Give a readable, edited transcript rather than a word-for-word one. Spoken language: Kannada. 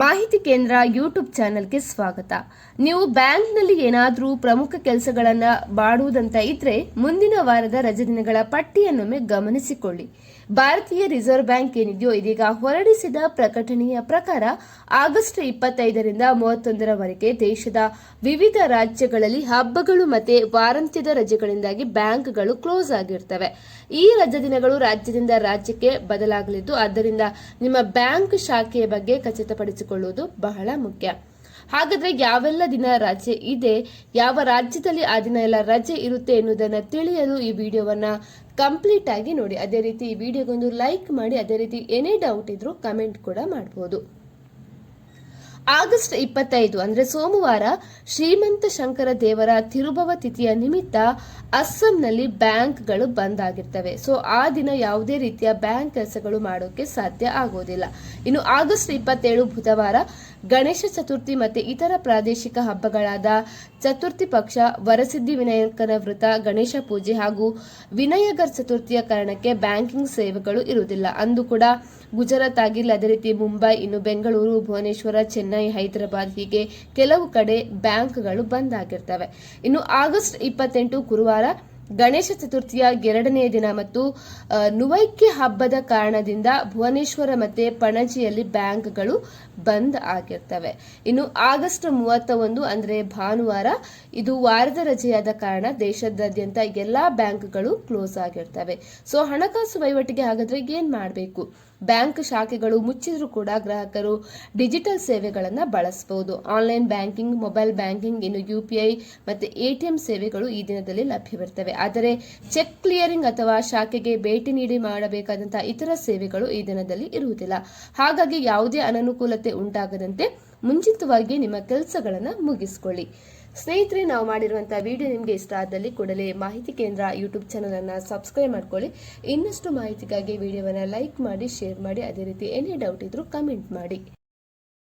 ಮಾಹಿತಿ ಕೇಂದ್ರ ಯೂಟ್ಯೂಬ್ ಚಾನೆಲ್ಗೆ ಸ್ವಾಗತ. ನೀವು ಬ್ಯಾಂಕ್ನಲ್ಲಿ ಏನಾದರೂ ಪ್ರಮುಖ ಕೆಲಸಗಳನ್ನು ಮಾಡುವುದಂತ ಇದ್ರೆ ಮುಂದಿನ ವಾರದ ರಜಾದಿನಗಳ ಪಟ್ಟಿಯನ್ನೊಮ್ಮೆ ಗಮನಿಸಿಕೊಳ್ಳಿ. ಭಾರತೀಯ ರಿಸರ್ವ್ ಬ್ಯಾಂಕ್ ಏನಿದೆಯೋ ಇದೀಗ ಹೊರಡಿಸಿದ ಪ್ರಕಟಣೆಯ ಪ್ರಕಾರ ಆಗಸ್ಟ್ 25ರಿಂದ 31ರವರೆಗೆ ದೇಶದ ವಿವಿಧ ರಾಜ್ಯಗಳಲ್ಲಿ ಹಬ್ಬಗಳು ಮತ್ತು ವಾರಾಂತ್ಯದ ರಜೆಗಳಿಂದಾಗಿ ಬ್ಯಾಂಕ್ಗಳು ಕ್ಲೋಸ್ ಆಗಿರ್ತವೆ. ಈ ರಜಾದಿನಗಳು ರಾಜ್ಯದಿಂದ ರಾಜ್ಯಕ್ಕೆ ಬದಲಾಗಲಿದ್ದು, ಆದ್ದರಿಂದ ನಿಮ್ಮ ಬ್ಯಾಂಕ್ ಶಾಖೆಯ ಬಗ್ಗೆ ಖಚಿತಪಡಿಸಿಕೊಳ್ಳುವುದು ಬಹಳ ಮುಖ್ಯ. ಹಾಗಾದ್ರೆ ಯಾವೆಲ್ಲ ದಿನ ರಜೆ ಇದೆ, ಯಾವ ರಾಜ್ಯದಲ್ಲಿ ಆ ದಿನ ಎಲ್ಲ ರಜೆ ಇರುತ್ತೆ ಎನ್ನುವುದನ್ನು ತಿಳಿಯಲು ಈ ವಿಡಿಯೋವನ್ನ ಕಂಪ್ಲೀಟ್ ಆಗಿ ನೋಡಿ. ಅದೇ ರೀತಿ ಈ ವಿಡಿಯೋಗೊಂದು ಲೈಕ್ ಮಾಡಿ, ಅದೇ ರೀತಿ ಏನೇ ಡೌಟ್ ಇದ್ರೂ ಕಮೆಂಟ್ ಕೂಡ ಮಾಡಬಹುದು. ಆಗಸ್ಟ್ 25 ಅಂದ್ರೆ ಸೋಮವಾರ ಶ್ರೀಮಂತ ಶಂಕರ ದೇವರ ತಿರುಭವ ತಿಥಿಯ ನಿಮಿತ್ತ ಅಸ್ಸಾಂನಲ್ಲಿ ಬ್ಯಾಂಕ್ಗಳು ಬಂದ್ ಆಗಿರ್ತವೆ. ಸೊ ಆ ದಿನ ಯಾವುದೇ ರೀತಿಯ ಬ್ಯಾಂಕ್ ಕೆಲಸಗಳು ಮಾಡೋಕೆ ಸಾಧ್ಯ ಆಗೋದಿಲ್ಲ. ಇನ್ನು ಆಗಸ್ಟ್ 27 ಬುಧವಾರ ಗಣೇಶ ಚತುರ್ಥಿ ಮತ್ತೆ ಇತರ ಪ್ರಾದೇಶಿಕ ಹಬ್ಬಗಳಾದ ಚತುರ್ಥಿ ಪಕ್ಷ, ವರಸಿದ್ಧಿ ವಿನಾಯಕನ ವೃತ, ಗಣೇಶ ಪೂಜೆ ಹಾಗೂ ವಿನಾಯಕರ್ ಚತುರ್ಥಿಯ ಕಾರಣಕ್ಕೆ ಬ್ಯಾಂಕಿಂಗ್ ಸೇವೆಗಳು ಇರುವುದಿಲ್ಲ. ಅಂದು ಕೂಡ ಗುಜರಾತ್ ಆಗಿರಲಿ, ಅದೇ ರೀತಿ ಮುಂಬೈ, ಇನ್ನು ಬೆಂಗಳೂರು, ಭುವನೇಶ್ವರ, ಚೆನ್ನೈ, ಹೈದರಾಬಾದ್ ಹೀಗೆ ಕೆಲವು ಕಡೆ ಬ್ಯಾಂಕ್ಗಳು ಬಂದ್ ಆಗಿರ್ತವೆ. ಇನ್ನು ಆಗಸ್ಟ್ 28 ಗುರುವಾರ ಗಣೇಶ ಚತುರ್ಥಿಯ 2ನೇ ದಿನ ಮತ್ತು ನುವೈಕೆ ಹಬ್ಬದ ಕಾರಣದಿಂದ ಭುವನೇಶ್ವರ ಮತ್ತೆ ಪಣಜಿಯಲ್ಲಿ ಬ್ಯಾಂಕ್ಗಳು ಬಂದ್ ಆಗಿರ್ತವೆ. ಇನ್ನು ಆಗಸ್ಟ್ 31 ಅಂದ್ರೆ ಭಾನುವಾರ, ಇದು ವಾರದ ರಜೆಯಾದ ಕಾರಣ ದೇಶದಾದ್ಯಂತ ಎಲ್ಲಾ ಬ್ಯಾಂಕ್ಗಳು ಕ್ಲೋಸ್ ಆಗಿರ್ತವೆ. ಸೊ ಹಣಕಾಸು ವಹಿವಾಟಿಗೆ ಹಾಗಾದ್ರೆ ಏನ್ ಮಾಡಬೇಕು? ಬ್ಯಾಂಕ್ ಶಾಖೆಗಳು ಮುಚ್ಚಿದ್ರೂ ಕೂಡ ಗ್ರಾಹಕರು ಡಿಜಿಟಲ್ ಸೇವೆಗಳನ್ನು ಬಳಸಬಹುದು. ಆನ್ಲೈನ್ ಬ್ಯಾಂಕಿಂಗ್, ಮೊಬೈಲ್ ಬ್ಯಾಂಕಿಂಗ್, ಇನ್ನು UPI ಮತ್ತೆ ATM ಸೇವೆಗಳು ಈ ದಿನದಲ್ಲಿ ಲಭ್ಯವಿರ್ತವೆ. ಆದರೆ ಚೆಕ್ ಕ್ಲಿಯರಿಂಗ್ ಅಥವಾ ಶಾಖೆಗೆ ಭೇಟಿ ನೀಡಿ ಮಾಡಬೇಕಾದಂತಹ ಇತರ ಸೇವೆಗಳು ಈ ದಿನದಲ್ಲಿ ಇರುವುದಿಲ್ಲ. ಹಾಗಾಗಿ ಯಾವುದೇ ಅನನುಕೂಲತೆ ಉಂಟಾಗದಂತೆ ಮುಂಚಿತವಾಗಿ ನಿಮ್ಮ ಕೆಲಸಗಳನ್ನು ಮುಗಿಸಿಕೊಳ್ಳಿ. ಸ್ನೇಹಿತರೆ, ನಾವು ಮಾಡಿರುವಂತಹ ವಿಡಿಯೋ ನಿಮಗೆ ಇಷ್ಟ ಆದಲ್ಲಿ ಕೂಡಲೇ ಮಾಹಿತಿ ಕೇಂದ್ರ ಯೂಟ್ಯೂಬ್ ಚಾನಲ್ ಅನ್ನು ಸಬ್ಸ್ಕ್ರೈಬ್ ಮಾಡ್ಕೊಳ್ಳಿ. ಇನ್ನಷ್ಟು ಮಾಹಿತಿಗಾಗಿ ವಿಡಿಯೋವನ್ನು ಲೈಕ್ ಮಾಡಿ, ಶೇರ್ ಮಾಡಿ, ಅದೇ ರೀತಿ ಏನೇ ಡೌಟ್ ಇದ್ರೂ ಕಮೆಂಟ್ ಮಾಡಿ.